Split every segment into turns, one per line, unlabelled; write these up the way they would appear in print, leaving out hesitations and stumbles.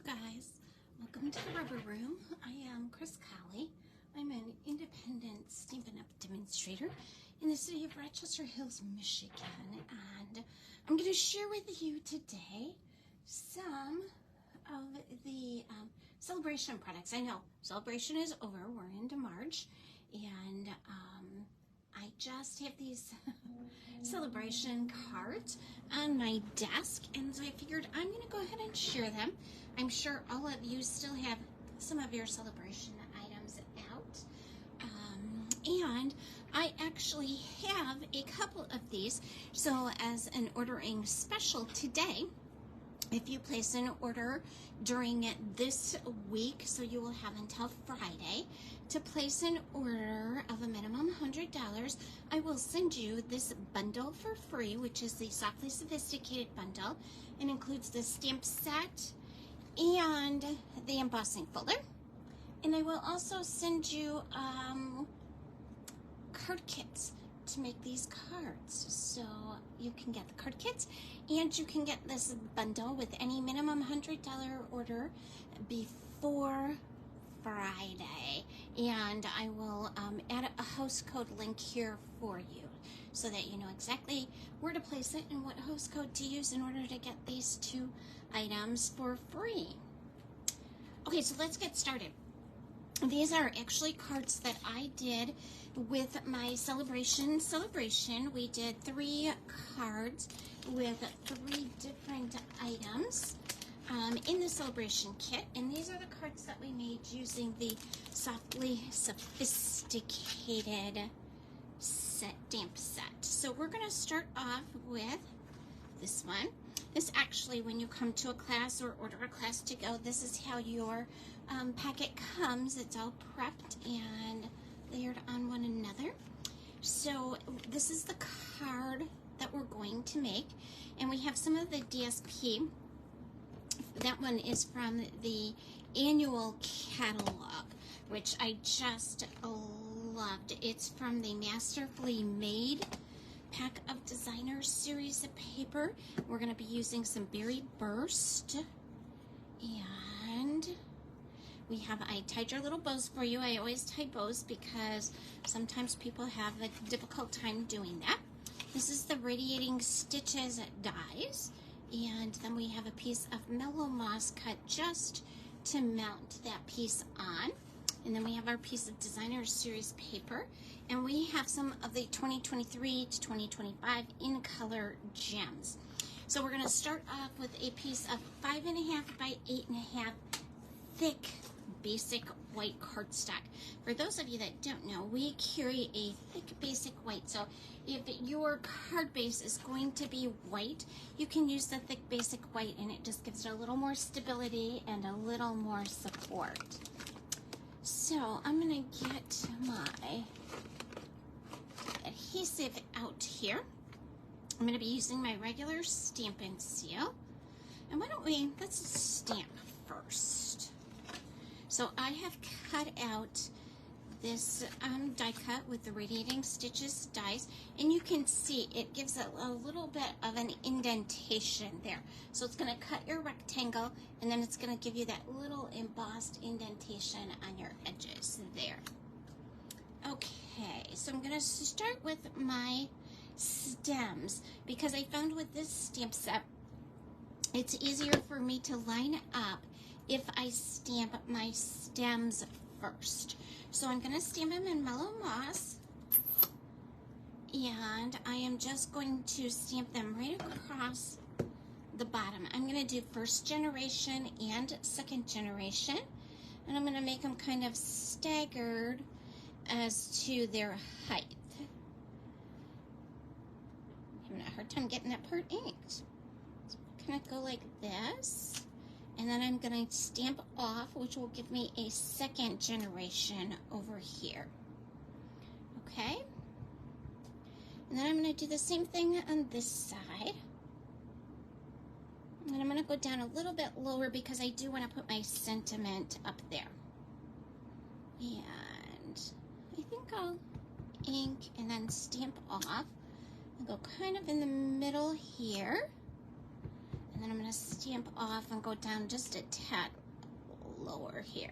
guys, welcome to the Rubber Room. I am Chris Colley. I'm an independent Stampin' Up! Demonstrator in the city of Rochester Hills, Michigan, and I'm going to share with you today some of the Sale-A-Bration products. I know Sale-A-Bration is over, we're into March, and I just have these Sale-A-Bration cards on my desk, and so I figured I'm going to go ahead and share them. I'm sure all of you still have some of your Sale-A-Bration items out, and I actually have a couple of these. So as an ordering special today, if you place an order during this week, so you will have until Friday to place an order of a minimum $100, I will send you this bundle for free, which is the Softly Sophisticated Bundle. It includes the stamp set and the embossing folder. And I will also send you card kits to make these cards, so you can get the card kits and you can get this bundle with any minimum $100 order before Friday, and I will add a host code link here for you so that you know exactly where to place it and what host code to use in order to get these two items for free. Okay, so let's get started. These are actually cards that I did with my Sale-A-Bration. We did 3 cards with 3 different items in the Sale-A-Bration kit, and these are the cards that we made using the Softly Sophisticated stamp set. So we're going to start off with this one. This actually, when you come to a class or order a class to go, this is how your packet comes. It's all prepped and layered on one another. So this is the card that we're going to make, and we have some of the DSP. That one is from the annual catalog, which I just loved. It's from the Masterfully Made pack of designer series of paper. We're going to be using some Berry Burst, and I tied your little bows for you. I always tie bows because sometimes people have a difficult time doing that. This is the Radiating Stitches dies, and then we have a piece of Mellow Moss cut just to mount that piece on. And then we have our piece of designer series paper, and we have some of the 2023 to 2025 in color gems. So we're going to start off with a piece of 5.5 by 8.5 thick basic white cardstock. For those of you that don't know, we carry a thick basic white. So if your card base is going to be white, you can use the thick basic white, and it just gives it a little more stability and a little more support. So I'm going to get my adhesive out here. I'm going to be using my regular Stampin' Seal. And let's stamp first. So I have cut out this die cut with the Radiating Stitches dies, and you can see it gives it a little bit of an indentation there. So it's going to cut your rectangle, and then it's going to give you that little embossed indentation on your edges there. Okay, so I'm going to start with my stems, because I found with this stamp set, it's easier for me to line up if I stamp my stems first. So I'm going to stamp them in Mellow Moss, and I am just going to stamp them right across the bottom. I'm going to do first generation and second generation, and I'm going to make them kind of staggered as to their height. I'm having a hard time getting that part inked. So I'm going to go like this. And then I'm going to stamp off, which will give me a second generation over here. Okay? And then I'm going to do the same thing on this side. And then I'm going to go down a little bit lower because I do want to put my sentiment up there. And I think I'll ink and then stamp off. I'll go kind of in the middle here. And then I'm going to stamp off and go down just a tad lower here.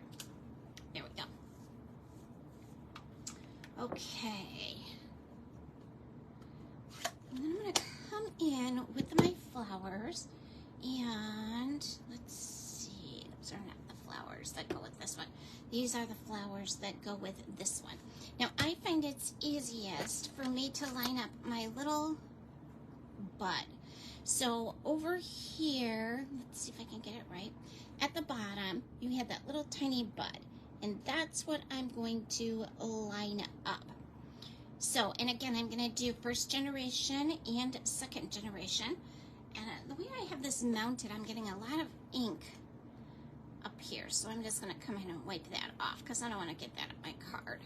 There we go. Okay. And then I'm going to come in with my flowers, and let's see, those are not the flowers that go with this one. These are the flowers that go with this one. Now, I find it's easiest for me to line up my little bud. So over here, let's see if I can get it right. At the bottom, you have that little tiny bud, and that's what I'm going to line up. So, and again, I'm going to do first generation and second generation. And the way I have this mounted, I'm getting a lot of ink up here. So I'm just going to come in and wipe that off because I don't want to get that on my card.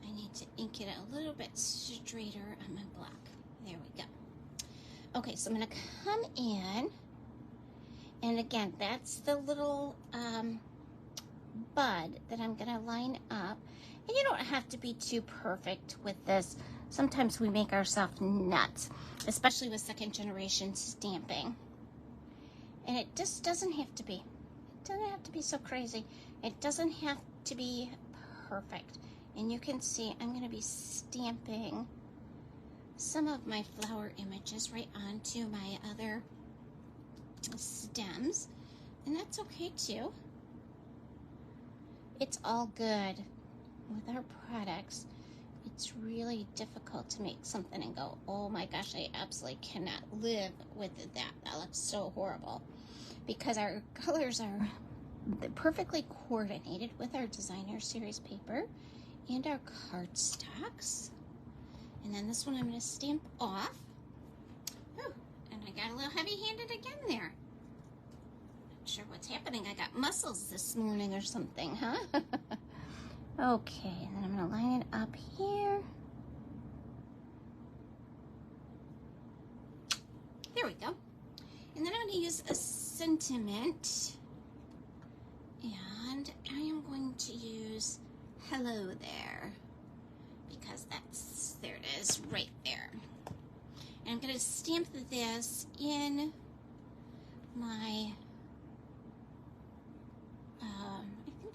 I need to ink it a little bit straighter on my block. There we go. Okay, so I'm going to come in. And again, that's the little bud that I'm going to line up. And you don't have to be too perfect with this. Sometimes we make ourselves nuts, especially with second generation stamping. And it just doesn't have to be. It doesn't have to be so crazy. It doesn't have to be perfect. And you can see I'm going to be stamping some of my flower images right onto my other stems. And that's okay too. It's all good. With our products, it's really difficult to make something and go, oh my gosh, I absolutely cannot live with that. That looks so horrible. Because our colors are perfectly coordinated with our designer series paper and our cardstocks. And then this one I'm going to stamp off. Oh, and I got a little heavy-handed again there. Not sure what's happening. I got muscles this morning or something, huh? Okay, and then I'm going to line it up here. There we go. And then I'm going to use a sentiment. And I am going to use hello there. Because there it is, right there. And I'm going to stamp this in my...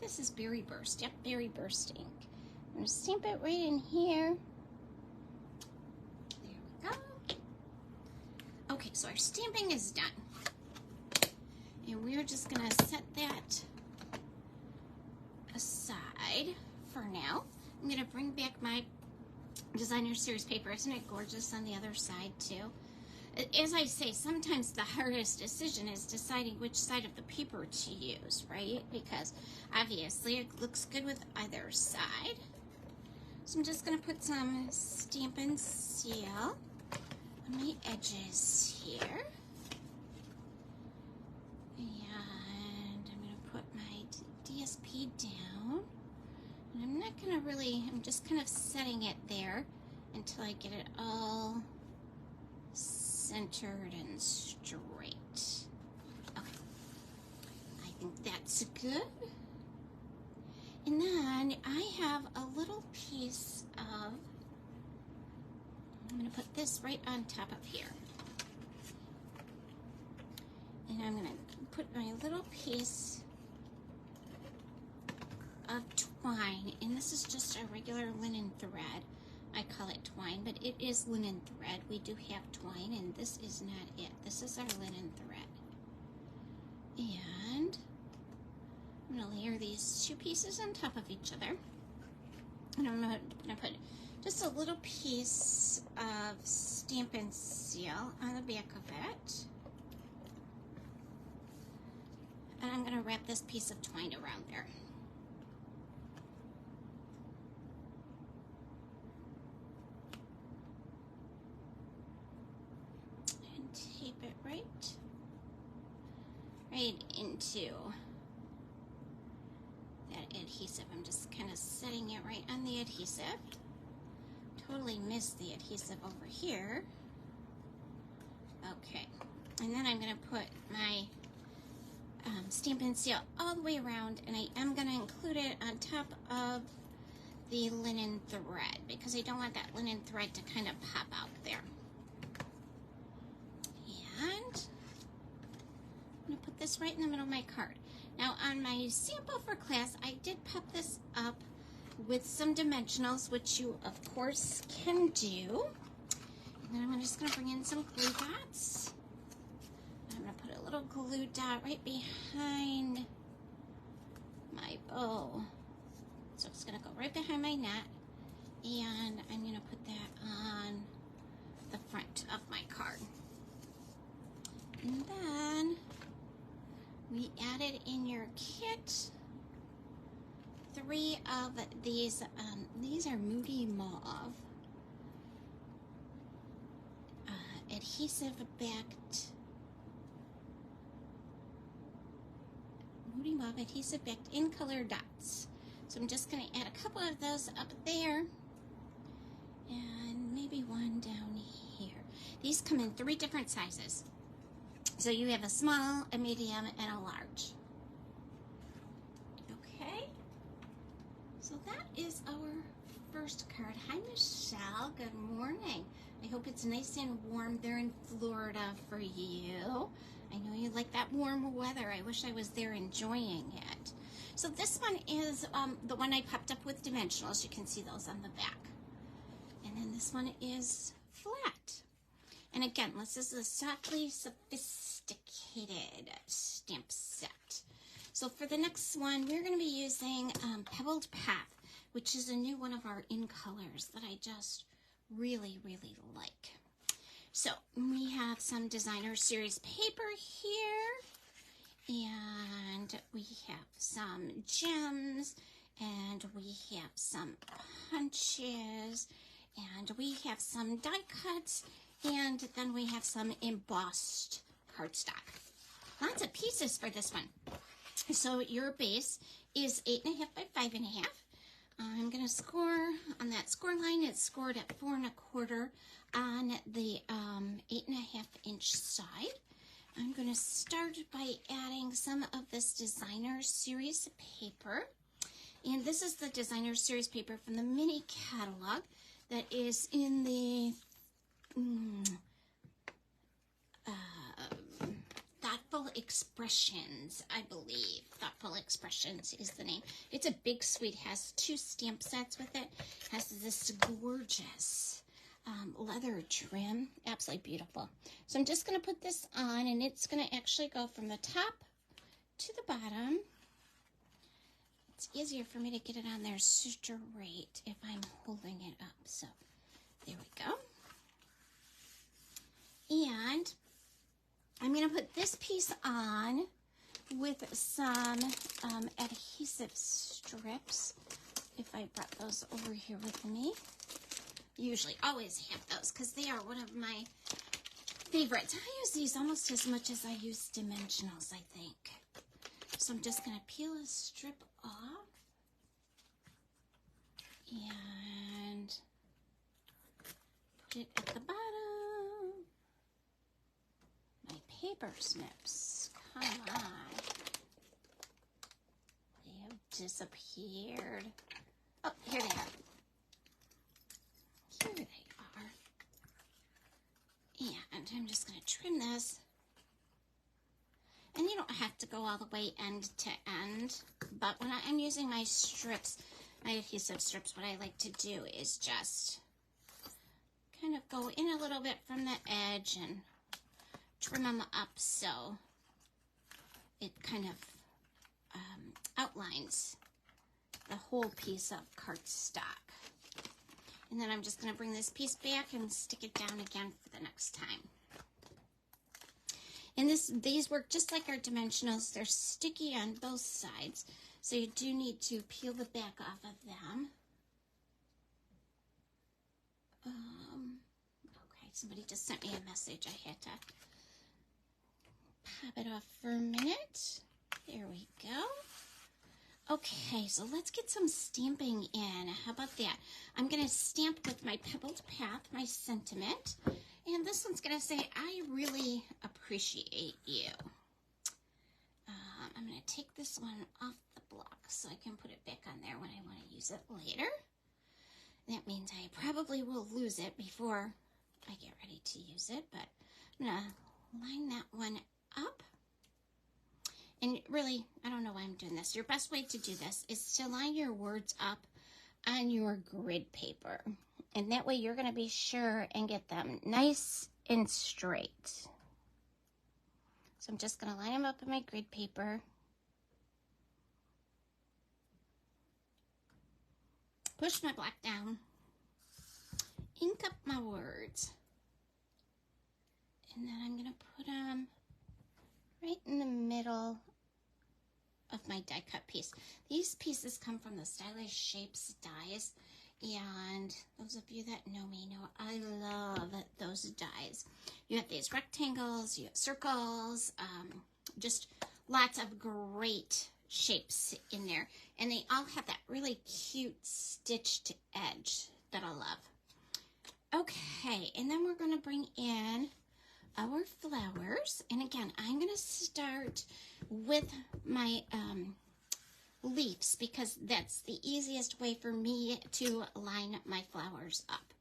this is Berry Burst. Yep, Berry Burst ink. I'm going to stamp it right in here. There we go. Okay, so our stamping is done. And we're just going to set that aside for now. I'm going to bring back my designer series paper. Isn't it gorgeous on the other side too? As I say, sometimes the hardest decision is deciding which side of the paper to use, right? Because obviously it looks good with either side. So I'm just going to put some Stampin' Seal on my edges here. And I'm going to put my DSP down. And I'm not going to really, I'm just kind of setting it there until I get it all centered and straight. Okay, I think that's good. And then I have a little piece of, I'm going to put this right on top of here. And I'm going to put my little piece of twine, and this is just a regular linen thread. I call it twine, but it is linen thread. We do have twine, and this is not it. This is our linen thread. And I'm going to layer these two pieces on top of each other. And I'm going to put just a little piece of Stampin' Seal on the back of it. And I'm going to wrap this piece of twine around there. Tape it right into that adhesive. I'm just kind of setting it right on the adhesive. Totally missed the adhesive over here. Okay, and then I'm going to put my Stampin' Seal all the way around, and I am going to include it on top of the linen thread because I don't want that linen thread to kind of pop out there. this right in the middle of my card. Now on my sample for class, I did pop this up with some dimensionals, which you of course can do. And then I'm just going to bring in some glue dots. I'm going to put a little glue dot right behind my bow. So it's going to go right behind my net, and I'm going to put that on the front of my card. And then we added in your kit 3 of these. These are Moody Mauve adhesive backed in color dots. So I'm just going to add a couple of those up there and maybe one down here. These come in 3 different sizes. So you have a small, a medium, and a large. Okay, so that is our first card. Hi, Michelle. Good morning. I hope it's nice and warm there in Florida for you. I know you like that warm weather. I wish I was there enjoying it. So this one is the one I popped up with dimensionals. You can see those on the back. And then this one is flat. And again, this is the Softly Sophisticated stamp set. So for the next one, we're going to be using Pebbled Path, which is a new one of our in colors that I just really, really like. So we have some designer series paper here, and we have some gems, and we have some punches, and we have some die cuts, and then we have some embossed cardstock. Lots of pieces for this one. So your base is 8.5 by 5.5. I'm going to score on that score line. It's scored at 4 1/4 on the 8.5 inch side. I'm going to start by adding some of this designer series paper. And this is the designer series paper from the mini catalog that is in the Thoughtful Expressions, I believe. Thoughtful Expressions is the name. It's a big suite. Has 2 stamp sets with it. Has this gorgeous leather trim. Absolutely beautiful. So I'm just going to put this on, and it's going to actually go from the top to the bottom. It's easier for me to get it on there straight if I'm holding it up. So there we go. And I'm going to put this piece on with some adhesive strips, if I brought those over here with me. Usually always have those because they are one of my favorites. I use these almost as much as I use dimensionals, I think. So I'm just going to peel a strip off and put it at the bottom. My paper snips, come on. They have disappeared. Oh, here they are. Here they are. And I'm just going to trim this. And you don't have to go all the way end to end, but when I'm using my strips, my adhesive strips, what I like to do is just kind of go in a little bit from the edge and trim them up so it kind of outlines the whole piece of cardstock. And then I'm just going to bring this piece back and stick it down again for the next time. And these work just like our dimensionals. They're sticky on both sides, so you do need to peel the back off of them. Okay, somebody just sent me a message. I had to pop it off for a minute. There we go. Okay, so let's get some stamping in. How about that? I'm going to stamp with my Pebbled Path, my sentiment. And this one's going to say, I really appreciate you. I'm going to take this one off the block so I can put it back on there when I want to use it later. That means I probably will lose it before I get ready to use it, but I'm going to line that one up. and really, I don't know why I'm doing this. Your best way to do this is to line your words up on your grid paper. And that way you're going to be sure and get them nice and straight. So I'm just going to line them up on my grid paper. Push my black down. Ink up my words. And then I'm going to put them right in the middle of my die cut piece. These pieces come from the Stylish Shapes dies, and those of you that know me know I love those dies. You have these rectangles, you have circles, just lots of great shapes in there, and they all have that really cute stitched edge that I love. Okay, and then we're going to bring in our flowers, and again, I'm going to start with my leaves because that's the easiest way for me to line my flowers up.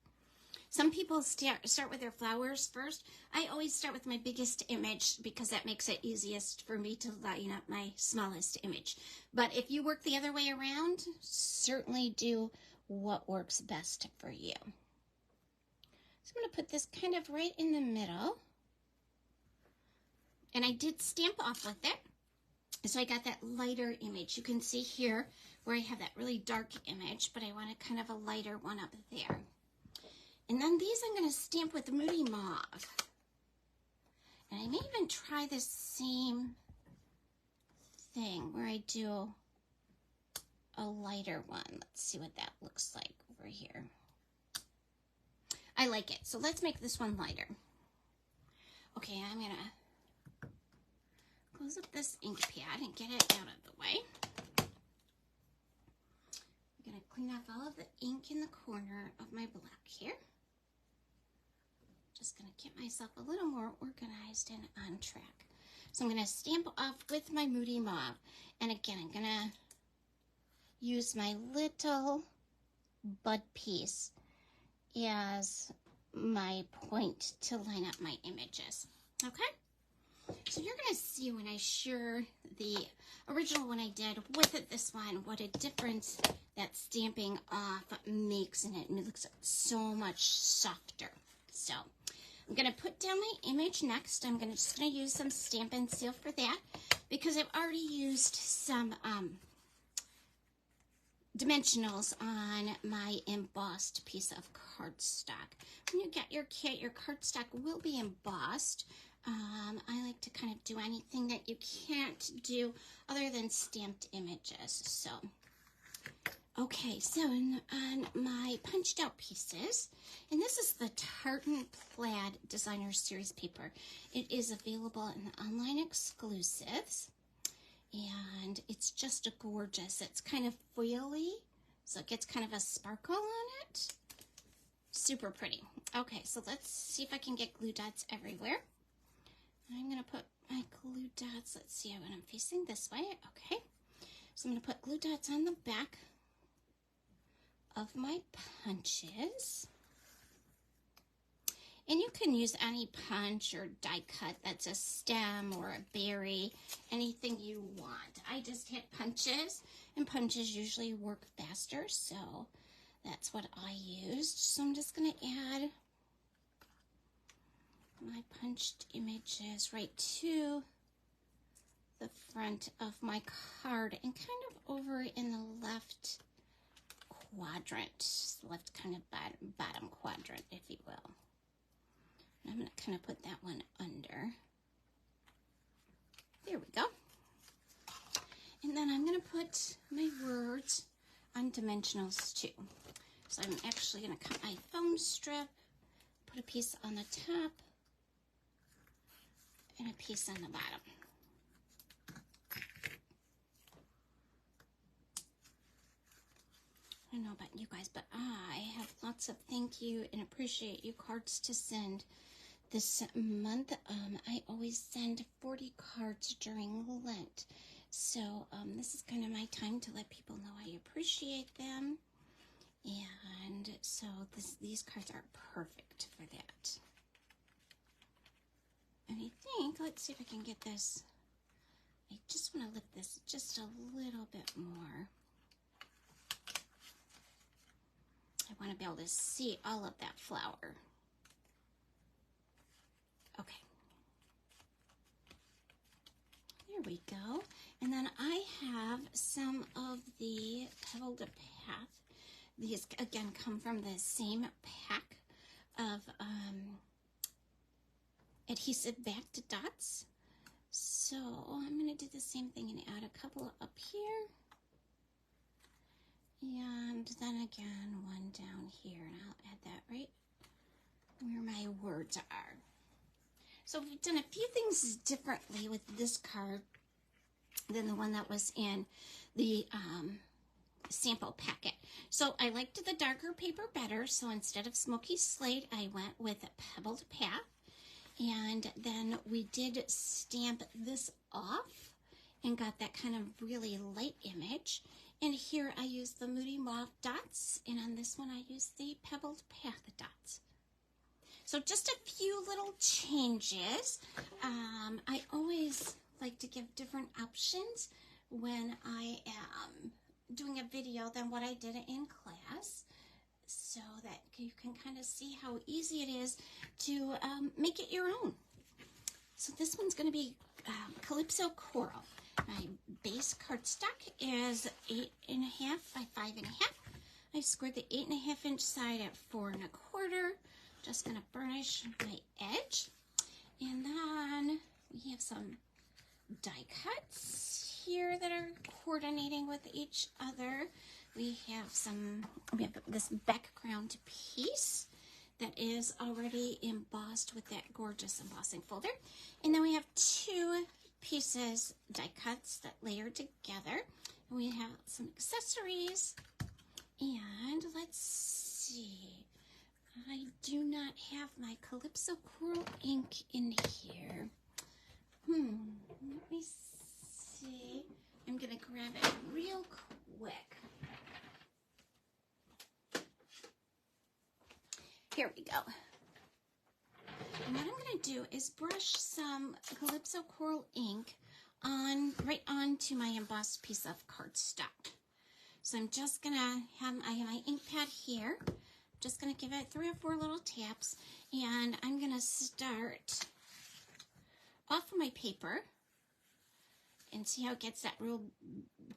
Some people start with their flowers first. I always start with my biggest image because that makes it easiest for me to line up my smallest image. But if you work the other way around, certainly do what works best for you. So I'm going to put this kind of right in the middle. And I did stamp off with it. So I got that lighter image. You can see here where I have that really dark image, but I wanted kind of a lighter one up there. And then these I'm going to stamp with Moody Mauve. And I may even try the same thing where I do a lighter one. Let's see what that looks like over here. I like it. So let's make this one lighter. Okay, I'm going to close up this ink pad and get it out of the way. I'm going to clean off all of the ink in the corner of my black here. Just going to get myself a little more organized and on track. So I'm going to stamp off with my Moody Mauve. And again, I'm going to use my little bud piece as my point to line up my images. Okay? So you're going to see when I share the original one I did with this one, what a difference that stamping off makes in it. And it looks so much softer. So I'm going to put down my image next. I'm just going to use some Stampin' Seal for that because I've already used some dimensionals on my embossed piece of cardstock. When you get your kit, your cardstock will be embossed. I like to kind of do anything that you can't do other than stamped images. So, okay, so on my punched out pieces, and this is the Tartan Plaid Designer Series paper. It is available in the online exclusives. And it's just a gorgeous. It's kind of foily, so it gets kind of a sparkle on it. Super pretty. Okay, so let's see if I can get glue dots everywhere. I'm going to put my glue dots, let's see when I'm facing this way. Okay, so I'm going to put glue dots on the back of my punches. And you can use any punch or die cut that's a stem or a berry, anything you want. I just hit punches, and punches usually work faster, so that's what I used. So I'm just going to add my punched images right to the front of my card and kind of over in the left quadrant, left kind of bottom quadrant, if you will. I'm going to kind of put that one under. There we go. And then I'm going to put my words on dimensionals too. So I'm actually going to cut my foam strip, put a piece on the top, and a piece on the bottom. I don't know about you guys, but I have lots of thank you and appreciate you cards to send. This month, I always send 40 cards during Lent. So this is kind of my time to let people know I appreciate them. And so these cards are perfect for that. And I think, let's see if I can get this I just want to lift this just a little bit more. I want to be able to see all of that flower. Okay. There we go. And then I have some of the Pebbled Path. These, again, come from the same pack of adhesive backed dots. So I'm going to do the same thing and add a couple up here. And then again, one down here. And I'll add that right where my words are. So we've done a few things differently with this card than the one that was in the sample packet. So I liked the darker paper better, so instead of Smoky Slate, I went with Pebbled Path. And then we did stamp this off and got that kind of really light image. And here I used the Moody Mauve dots, and on this one I used the Pebbled Path dots. So just a few little changes. I always like to give different options when I am doing a video than what I did in class, so that you can kind of see how easy it is to make it your own. So this one's going to be Calypso Coral. My base cardstock is 8.5 by 5.5. I squared the 8.5 inch side at 4 1/4. Just going to burnish my edge. And then we have some die cuts here that are coordinating with each other. We have this background piece that is already embossed with that gorgeous embossing folder. And then we have 2 pieces, die cuts that layer together. And we have some accessories. And let's see. I do not have my Calypso Coral ink in here. Let me see. I'm going to grab it real quick. Here we go. And what I'm going to do is brush some Calypso Coral ink right onto my embossed piece of cardstock. So I'm just going to I have my ink pad here. I'm just going to give it 3 or 4 little taps, and I'm going to start off of my paper and see how it gets that real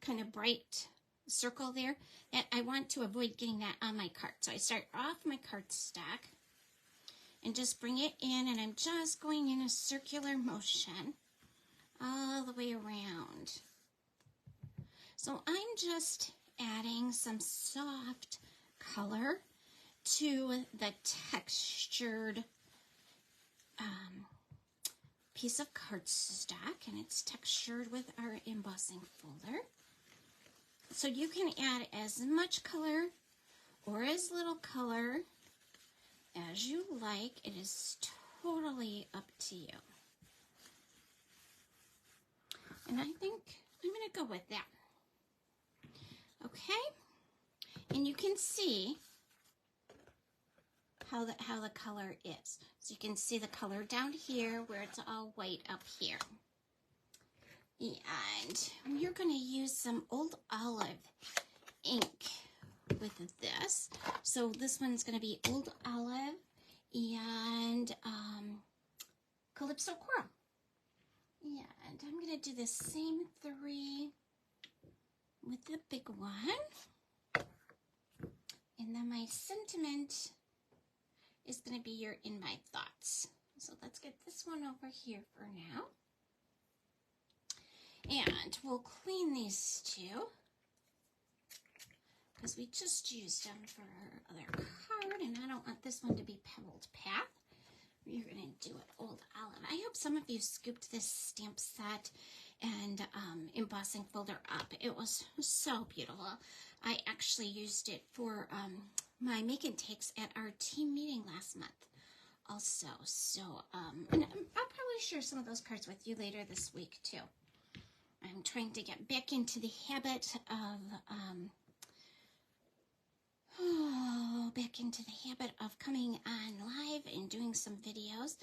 kind of bright circle there. And I want to avoid getting that on my card. So I start off my cardstock and just bring it in, and I'm just going in a circular motion all the way around. So I'm just adding some soft color to the textured piece of cardstock, and it's textured with our embossing folder. So you can add as much color or as little color as you like. It is totally up to you. And I think I'm going to go with that. Okay? And you can see how the color is. So you can see the color down here where it's all white up here. And we're going to use some Old Olive ink with this. So this one's going to be Old Olive and Calypso Coral. And I'm going to do the same 3 with the big one. And then my sentiment is going to be your In My Thoughts. So let's get this one over here for now. And we'll clean these 2 because we just used them for our other card, and I don't want this one to be Pebbled Path. We're going to do it Old Olive. I hope some of you scooped this stamp set and embossing folder up. It was so beautiful. I actually used it for my make and takes at our team meeting last month also. So, and I'll probably share some of those cards with you later this week too. I'm trying to get back into the habit of coming on live and doing some videos.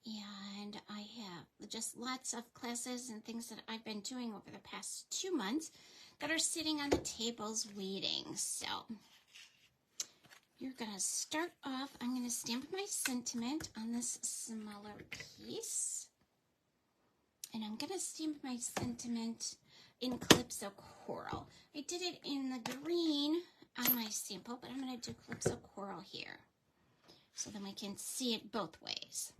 And I have just lots of classes and things that I've been doing over the past 2 months that are sitting on the tables waiting. So you're going to start off, I'm going to stamp my sentiment on this smaller piece. And I'm going to stamp my sentiment in Calypso Coral. I did it in the green on my sample, but I'm going to do Calypso Coral here so then we can see it both ways.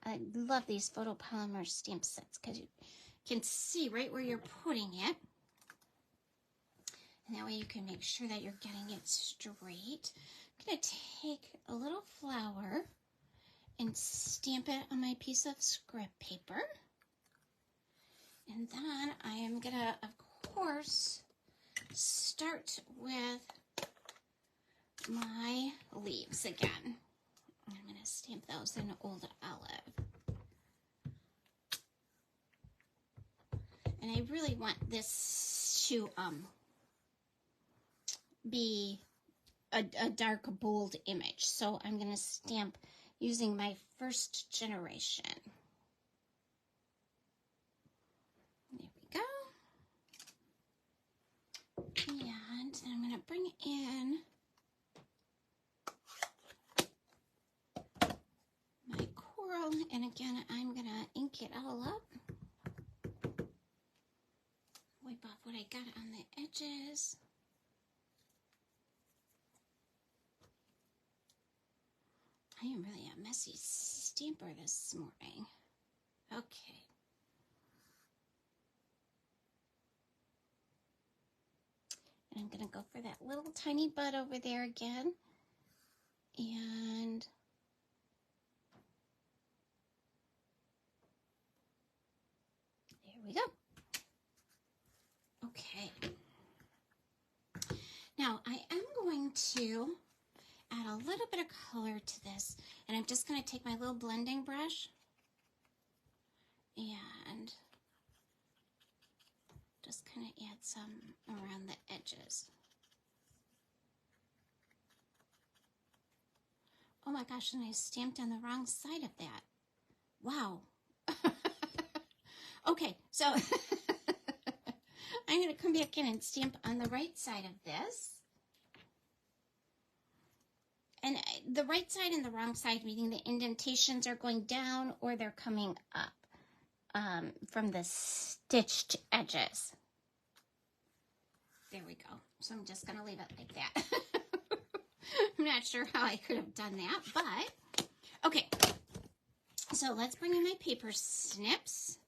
I love these photopolymer stamp sets because you can see right where you're putting it. And that way you can make sure that you're getting it straight. I'm going to take a little flower and stamp it on my piece of scrap paper. And then I am going to, of course, start with my leaves again. I'm going to stamp those in Old Olive. And I really want this to be a dark, bold image. So I'm going to stamp using my first generation. There we go. And then I'm going to bring in my coral, and again, I'm going to ink it all up. Wipe off what I got on the edges. I am really a messy stamper this morning. Okay. And I'm going to go for that little tiny bud over there again. And there we go. Okay. Now I am going to add a little bit of color to this, and I'm just going to take my little blending brush and just kind of add some around the edges. Oh my gosh, and I stamped on the wrong side of that. Wow. Okay, so I'm going to come back in and stamp on the right side of this. And the right side and the wrong side, meaning the indentations are going down or they're coming up from the stitched edges. There we go. So I'm just going to leave it like that. I'm not sure how I could have done that, but okay. So let's bring in my paper snips.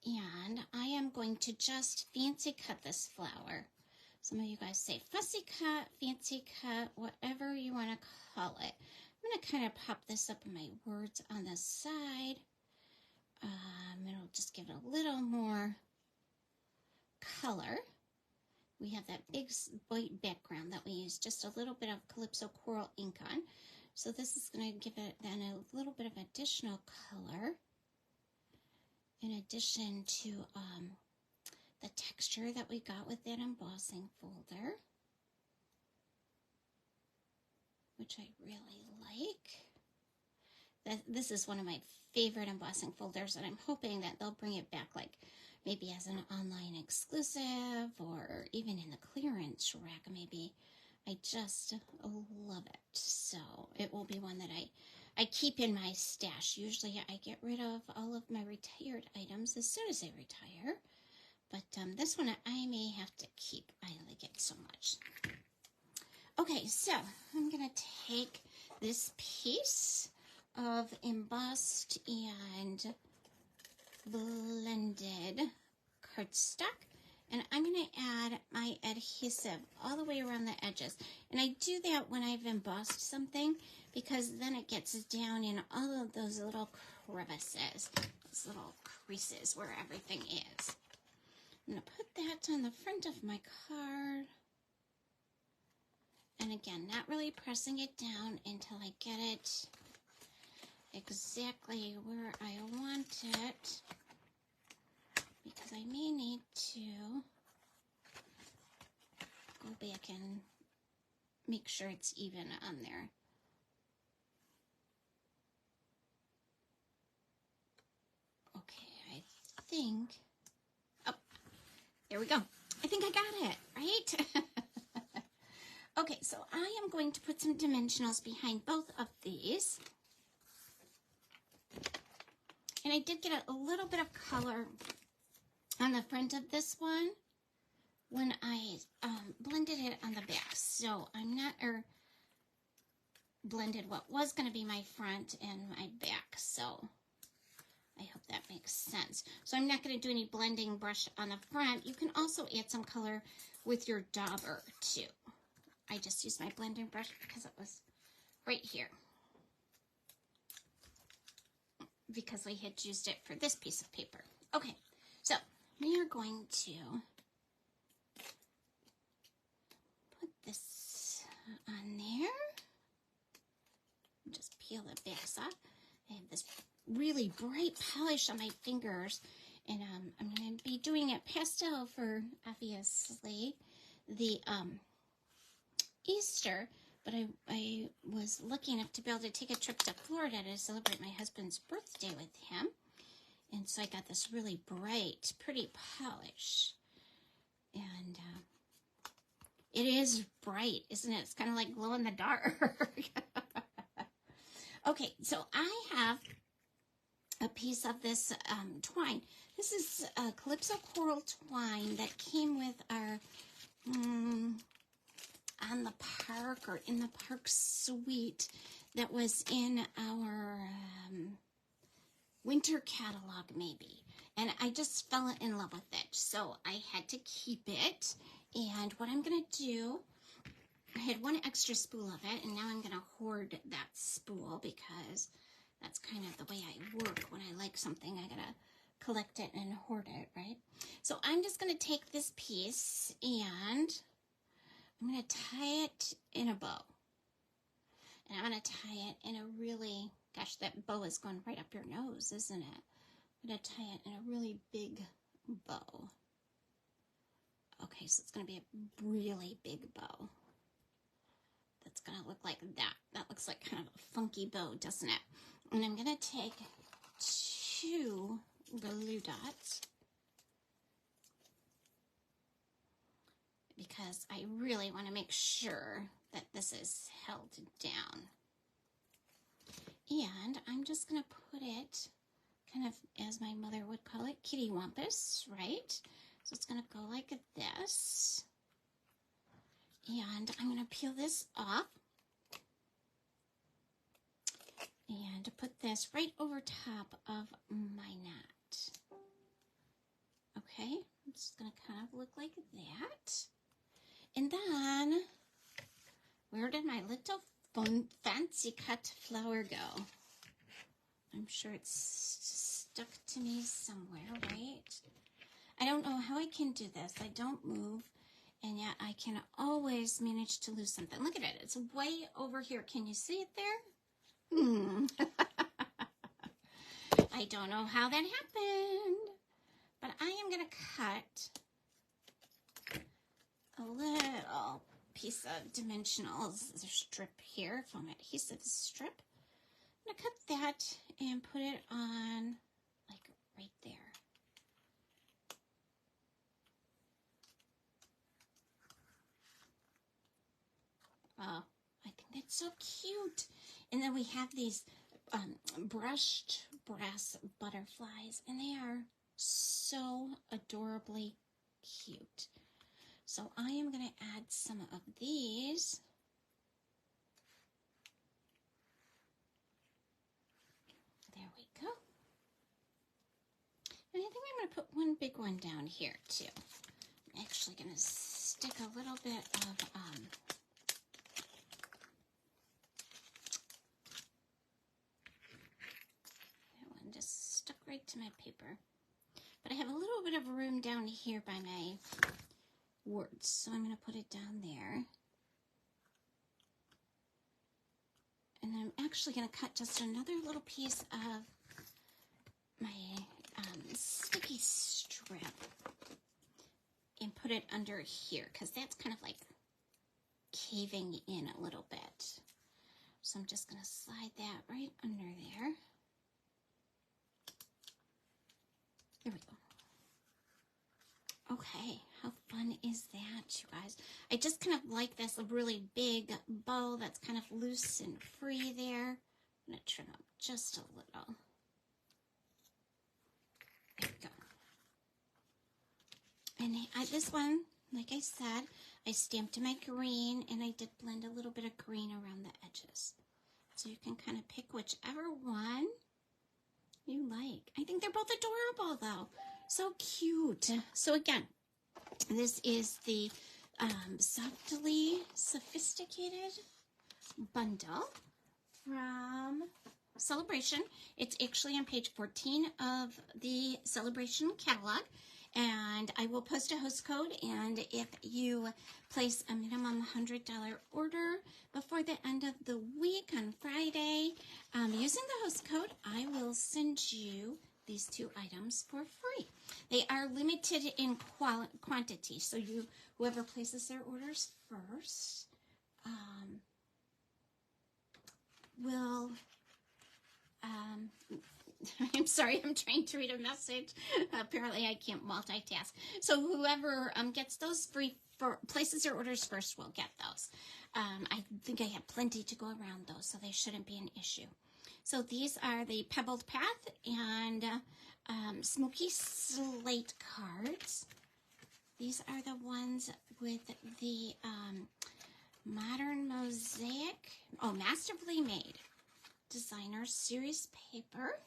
And I am going to just fancy cut this flower. Some of you guys say fussy cut, fancy cut, whatever you want to call it. I'm going to kind of pop this up in my words on the side. It'll just give it a little more color. We have that big white background that we use just a little bit of Calypso Coral ink on. So this is going to give it then a little bit of additional color in addition to the texture that we got with that embossing folder, which I really like. This is one of my favorite embossing folders, and I'm hoping that they'll bring it back, like maybe as an online exclusive or even in the clearance rack maybe. I just love it. So it will be one that I keep in my stash. Usually I get rid of all of my retired items as soon as I retire. But this one I may have to keep. I like it so much. Okay, so I'm going to take this piece of embossed and blended cardstock, and I'm going to add my adhesive all the way around the edges. And I do that when I've embossed something because then it gets down in all of those little crevices, those little creases where everything is. I'm going to put that on the front of my card. And again, not really pressing it down until I get it exactly where I want it, because I may need to go back and make sure it's even on there. Okay, I think, oh, there we go. I think I got it, right? Okay, so I am going to put some dimensionals behind both of these. And I did get a little bit of color on the front of this one when I blended it on the back. So I'm not, or blended what was going to be my front and my back. So I hope that makes sense. So I'm not going to do any blending brush on the front. You can also add some color with your dauber too. I just used my blending brush because it was right here, because we had used it for this piece of paper. Okay, so we are going to put this on there. Just peel the backs off. I have this really bright polish on my fingers, and I'm going to be doing it pastel for, obviously, the Easter, but I was lucky enough to be able to take a trip to Florida to celebrate my husband's birthday with him, and so I got this really bright, pretty polish, and it is bright, isn't it? It's kind of like glow in the dark. Okay, so I have a piece of this twine. This is a Calypso Coral twine that came with our on the park, or in the park suite that was in our winter catalog maybe. And I just fell in love with it, so I had to keep it. And what I'm going to do, I had one extra spool of it, and now I'm going to hoard that spool because that's kind of the way I work. When I like something, I got to collect it and hoard it, right? So I'm just going to take this piece and I'm going to tie it in a bow. And I'm going to tie it in a really, gosh, that bow is going right up your nose, isn't it? I'm going to tie it in a really big bow. Okay, so it's going to be a really big bow. That's going to look like that. That looks like kind of a funky bow, doesn't it? And I'm going to take 2 glue dots, because I really want to make sure that this is held down. And I'm just going to put it kind of, as my mother would call it, kitty wampus, right? So it's going to go like this. And I'm going to peel this off and put this right over top of my knot. Okay, it's going to kind of look like that. And then, where did my little fun, fancy cut flower go? I'm sure it's stuck to me somewhere, right? I don't know how I can do this. I don't move, and yet I can always manage to lose something. Look at it. It's way over here. Can you see it there? I don't know how that happened, but I am going to cut a little piece of dimensional strip here, foam adhesive strip. I'm going to cut that and put it on like right there. Oh, I think that's so cute. And then we have these brushed brass butterflies, and they are so adorably cute. So I am going to add some of these. There we go. And I think I'm going to put one big one down here too. I'm actually going to stick a little bit of that one just stuck right to my paper. But I have a little bit of room down here by my words, so I'm going to put it down there. And then I'm actually going to cut just another little piece of my sticky strip and put it under here, because that's kind of like caving in a little bit. So I'm just going to slide that right under there. There we go. Okay, how fun is that, you guys? I just kind of like this really big bow that's kind of loose and free there. I'm going to trim up just a little. There we go. And this one, like I said, I stamped my green, and I did blend a little bit of green around the edges. So you can kind of pick whichever one you like. I think they're both adorable, though. So cute. So again, this is the Softly Sophisticated Bundle from Sale-A-Bration. It's actually on page 14 of the Sale-A-Bration catalog. And I will post a host code, and if you place a minimum $100 order before the end of the week on Friday, using the host code, I will send you these 2 items for free. They are limited in quantity, so whoever places their orders first will... I'm sorry, I'm trying to read a message. Apparently, I can't multitask. So whoever gets those free, places their orders first will get those. I think I have plenty to go around, though, so they shouldn't be an issue. So these are the Pebbled Path and Smoky Slate cards. These are the ones with the Modern Mosaic, masterfully made designer series paper.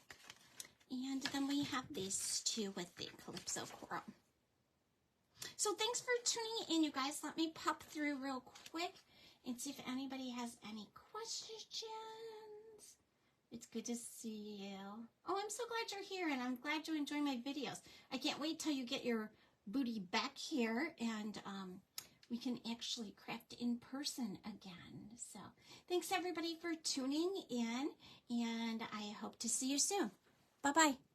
And then we have these 2 with the Calypso Coral. So thanks for tuning in, you guys. Let me pop through real quick and see if anybody has any questions. It's good to see you. Oh, I'm so glad you're here, and I'm glad you enjoy my videos. I can't wait till you get your booty back here, and we can actually craft in person again. So thanks, everybody, for tuning in, and I hope to see you soon. Bye-bye.